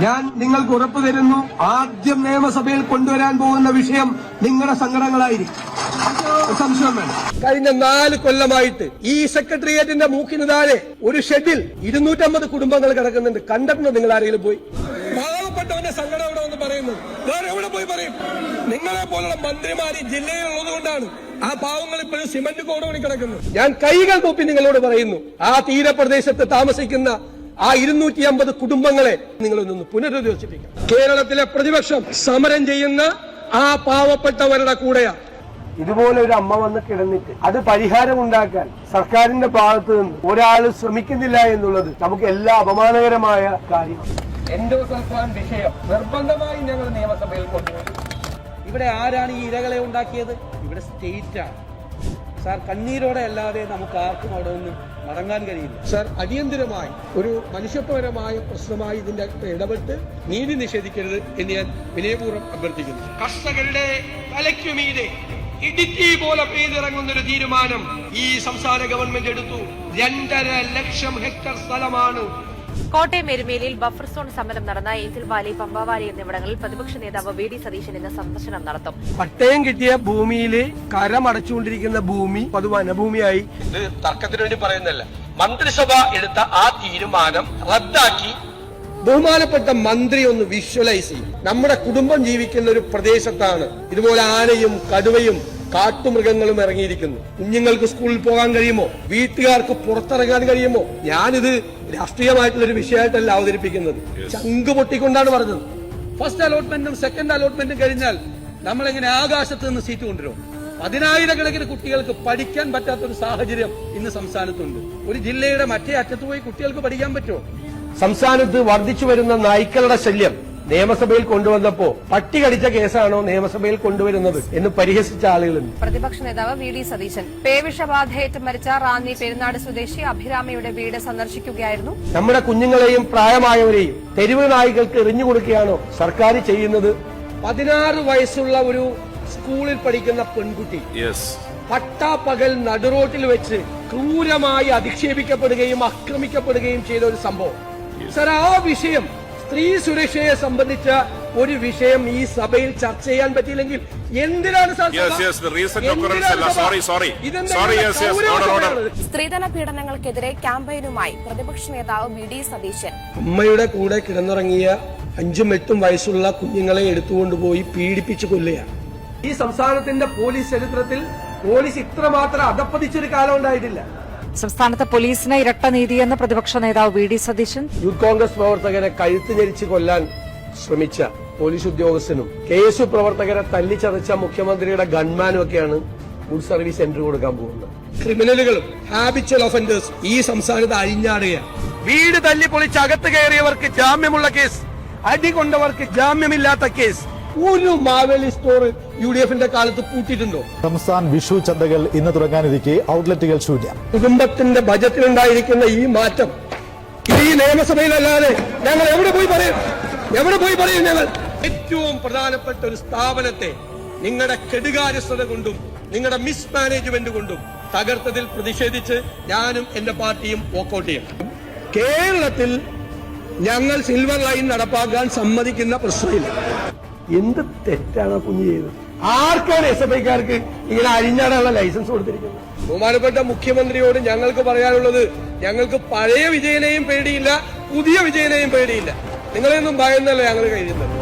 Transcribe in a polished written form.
ഞാൻ നിങ്ങൾക്ക് ഉറപ്പു തരുന്നു, ആദ്യം നിയമസഭയിൽ കൊണ്ടുവരാൻ പോകുന്ന വിഷയം നിങ്ങളുടെ സങ്കടങ്ങളായിരിക്കും. സംശയം വേണം. കഴിഞ്ഞ 4 കൊല്ലമായിട്ട് ഈ സെക്രട്ടേറിയറ്റിന്റെ മൂക്കിന് താഴെ ഒരു ഷെഡിൽ 250 കുടുംബങ്ങൾ കിടക്കുന്നുണ്ട്. കണ്ടിട്ടുണ്ടോ നിങ്ങൾ ആരെങ്കിലും പോയി? പാവപ്പെട്ടവന്റെ സങ്കടം എവിടെ എന്ന് പറയുന്നത് വേറെ എവിടെ പോയി പറയും? നിങ്ങളെ പോലുള്ള മന്ത്രിമാര് ജില്ലയിലുള്ളത് കൊണ്ടാണ് ആ പാവങ്ങൾ ഇപ്പോഴും സിമന്റ് കോടോണി കിടക്കുന്നത്. ഞാൻ കൈകൾ കൂപ്പി നിങ്ങളോട് പറയുന്നു, ആ തീരപ്രദേശത്ത് താമസിക്കുന്ന ആ 250 കുടുംബങ്ങളെ നിങ്ങളൊന്ന് പുനരധിവസിപ്പിക്കാം. കേരളത്തിലെ പ്രതിപക്ഷം സമരം ചെയ്യുന്ന ആ പാവപ്പെട്ടവരുടെ കൂടെയാണ്. ഇതുപോലെ ഒരു അമ്മ വന്ന് കിടന്നിട്ട് അത് പരിഹാരം ഉണ്ടാക്കാൻ സർക്കാരിന്റെ ഭാഗത്ത് നിന്ന് ഒരാൾ ശ്രമിക്കുന്നില്ല എന്നുള്ളത് നമുക്ക് എല്ലാ അപമാനകരമായ കാര്യമാണ്. എൻഡോസൾഫാൻ വിഷയം നിർബന്ധമായി ഞങ്ങൾ നിയമസഭയിൽ കൊണ്ടുവരും. ഇവിടെ ആരാണ് ഈ ഇരകളെ ഉണ്ടാക്കിയത്? ഇവിടെ സ്റ്റേറ്റാണ്. സാർ, കണ്ണീരോടെ അല്ലാതെ നമുക്ക് ആർക്കും അവിടെ നിന്ന് മടങ്ങാൻ കഴിയില്ല. സാർ, അടിയന്തരമായി ഒരു മനുഷ്യത്വപരമായ പ്രശ്നമായി ഇതിന്റെ ഇടപെട്ട് നീതി നിഷേധിക്കരുത് എന്ന് ഞാൻ വിനയപൂർവ്വം അഭ്യർത്ഥിക്കുന്നു. കർഷകരുടെ തലയ്ക്കുമീതെ ഇടുക്കി പോലെ പെയ്തിറങ്ങുന്ന ഒരു തീരുമാനം ഈ സംസ്ഥാന ഗവൺമെന്റ് എടുത്തു. 2.5 ലക്ഷം ഹെക്ടർ സ്ഥലമാണ്. കോട്ടയം എരുമേലിയിൽ ബഫർ സോൺ സമരം നടന്ന ഏഞ്ചൽ വാലി, പമ്പാവാലി എന്നിവിടങ്ങളിൽ പ്രതിപക്ഷ നേതാവ് വി.ഡി. സതീശൻ ഇന്ന് സന്ദർശനം നടത്തും. പട്ടയം കിട്ടിയ ഭൂമിയിലെ കരമടച്ചുകൊണ്ടിരിക്കുന്ന ഭൂമി അത് വനഭൂമിയായി. ഇത് തർക്കത്തിന് വേണ്ടി പറയുന്നല്ല. മന്ത്രിസഭ എടുത്ത ആ തീരുമാനം റദ്ദാക്കി ബഹുമാനപ്പെട്ട മന്ത്രി ഒന്ന് വിഷ്വലൈസ് ചെയ്യും. നമ്മുടെ കുടുംബം ജീവിക്കുന്ന ഒരു പ്രദേശത്താണ് ഇതുപോലെ ആനയും കടുവയും കാട്ടുമൃഗങ്ങളും ഇറങ്ങിയിരിക്കുന്നു. കുഞ്ഞുങ്ങൾക്ക് സ്കൂളിൽ പോകാൻ കഴിയുമോ? വീട്ടുകാർക്ക് പുറത്തിറങ്ങാൻ കഴിയുമോ? ഞാനിത് രാഷ്ട്രീയമായിട്ടുള്ളൊരു വിഷയമായിട്ടല്ല അവതരിപ്പിക്കുന്നത്. ചങ്ക് പൊട്ടിക്കൊണ്ടാണ് പറഞ്ഞത്. ഫസ്റ്റ് അലോട്ട്മെന്റും സെക്കൻഡ് അലോട്ട്മെന്റും കഴിഞ്ഞാൽ നമ്മളെങ്ങനെ ആകാശത്ത് നിന്ന് സീറ്റ് കൊണ്ടുവരും? 10,000-കണക്കിന് കുട്ടികൾക്ക് പഠിക്കാൻ പറ്റാത്തൊരു സാഹചര്യം ഇന്ന് സംസ്ഥാനത്തുണ്ട്. ഒരു ജില്ലയുടെ മറ്റേ അറ്റത്ത് പോയി കുട്ടികൾക്ക് പഠിക്കാൻ പറ്റുമോ? സംസ്ഥാനത്ത് വർദ്ധിച്ചു വരുന്ന നായ്ക്കളുടെ ശല്യം നിയമസഭയിൽ കൊണ്ടുവന്നപ്പോ പട്ടി കടിച്ച കേസാണോ നിയമസഭയിൽ കൊണ്ടുവരുന്നത് എന്ന് പരിഹസിച്ച ആളുകളുണ്ട്. പ്രതിപക്ഷ നേതാവ് വി.ഡി. സതീശൻ പേവിഷബാധയേറ്റ് മരിച്ച റാന്നി പെരുന്നാട് സ്വദേശി അഭിരാമിയുടെ വീട് സന്ദർശിക്കുകയായിരുന്നു. നമ്മുടെ കുഞ്ഞുങ്ങളെയും പ്രായമായവരെയും തെരുവ് നായ്ക്കൾക്ക് എറിഞ്ഞു കൊടുക്കുകയാണോ സർക്കാർ ചെയ്യുന്നത്? 16 വയസ്സുള്ള ഒരു സ്കൂളിൽ പഠിക്കുന്ന പെൺകുട്ടി പട്ടാപ്പകൽ നടുറോട്ടിൽ വെച്ച് ക്രൂരമായി അധിക്ഷേപിക്കപ്പെടുകയും ആക്രമിക്കപ്പെടുകയും ചെയ്ത ഒരു സംഭവം. സർ, ആ വിഷയം, സ്ത്രീ സുരക്ഷയെ സംബന്ധിച്ച ഒരു വിഷയം ഈ സഭയിൽ ചർച്ച ചെയ്യാൻ പറ്റിയില്ലെങ്കിൽ എന്തിനാണ് സ്ത്രീധന പീഡനങ്ങൾക്കെതിരെ ക്യാമ്പയിനുമായി പ്രതിപക്ഷ നേതാവ് വി.ഡി. സതീശൻ. അമ്മയുടെ കൂടെ കിടന്നുറങ്ങിയ 5ഉം 8ഉം വയസ്സുള്ള കുഞ്ഞുങ്ങളെ എടുത്തുകൊണ്ടുപോയി പീഡിപ്പിച്ചു കൊല്ലുകയാണ്. ഈ സംസ്ഥാനത്തിന്റെ പോലീസ് ചരിത്രത്തിൽ പോലീസ് ഇത്രമാത്രം അധപ്പതിച്ചൊരു കാലം ഉണ്ടായിട്ടില്ല. സംസ്ഥാനത്തെ പോലീസിന് ഇരട്ട നീതിയെന്ന് പ്രതിപക്ഷ നേതാവ് വി.ഡി. സതീശൻ. യൂത്ത് കോൺഗ്രസ് പ്രവർത്തകരെ കഴുത്ത് ഞെരിച്ച് കൊല്ലാൻ ശ്രമിച്ച പോലീസ് ഉദ്യോഗസ്ഥനും KSU പ്രവർത്തകരെ തല്ലിച്ചതച്ച മുഖ്യമന്ത്രിയുടെ ഗൺമാനും ഒക്കെയാണ് ഗുഡ് സർവീസ് എൻട്രി കൊടുക്കാൻ പോകുന്നത്. ക്രിമിനലുകളും ഹാബിച്വൽ ഒഫൻഡേഴ്സ് ഈ സംസ്ഥാനത്ത് അഴിഞ്ഞാടുകയാണ്. വീട് തല്ലിപ്പൊളിച്ച് അകത്ത് കയറിയവർക്ക് ജാമ്യമുള്ള കേസ്, അടി കൊണ്ടവർക്ക് ജാമ്യമില്ലാത്ത കേസ്. ഒരു മാവേലി സ്റ്റോർ UDF-ന്റെ കാലത്ത് പൂട്ടിയിട്ടുണ്ടോ? സംസ്ഥാന വിഷു ചന്തകൾ ഇന്ന് തുടങ്ങാനിരിക്കെ ഔട്ട്ലെറ്റുകൾ ശൂന്യം. കുടുംബത്തിന്റെ ബജറ്റിലുണ്ടായിരിക്കുന്ന ഈ മാറ്റം ഈ നിയമസഭയിലല്ലാതെ ഞങ്ങൾ എവിടെ പോയി പറയും? ഞങ്ങൾ ഏറ്റവും പ്രധാനപ്പെട്ട ഒരു സ്ഥാപനത്തെ നിങ്ങളുടെ കെടുകാര്യസ്ഥത കൊണ്ടും നിങ്ങളുടെ മിസ്മാനേജ്മെന്റ് കൊണ്ടും തകർത്തതിൽ പ്രതിഷേധിച്ച് ഞാനും എന്റെ പാർട്ടിയും വോക്കൌട്ട് ചെയ്യും. കേരളത്തിൽ ഞങ്ങൾ സിൽവർ ലൈൻ നടപ്പാക്കാൻ സമ്മതിക്കുന്ന പ്രശ്നമില്ല. എന്ത് തെറ്റാണ് കുഞ്ഞു ചെയ്തത്? ആർക്കാണ് SFIക്കാർക്ക് ഇങ്ങനെ അഴിഞ്ഞാടാനുള്ള ലൈസൻസ് കൊടുത്തിരിക്കുന്നത്? ബഹുമാനപ്പെട്ട മുഖ്യമന്ത്രിയോട് ഞങ്ങൾക്ക് പറയാനുള്ളത്, ഞങ്ങൾക്ക് പഴയ വിജയനെയും പേടിയില്ല, പുതിയ വിജയനെയും പേടിയില്ല. നിങ്ങളെയൊന്നും ഭയന്നല്ല ഞങ്ങൾ കഴിയുന്നത്.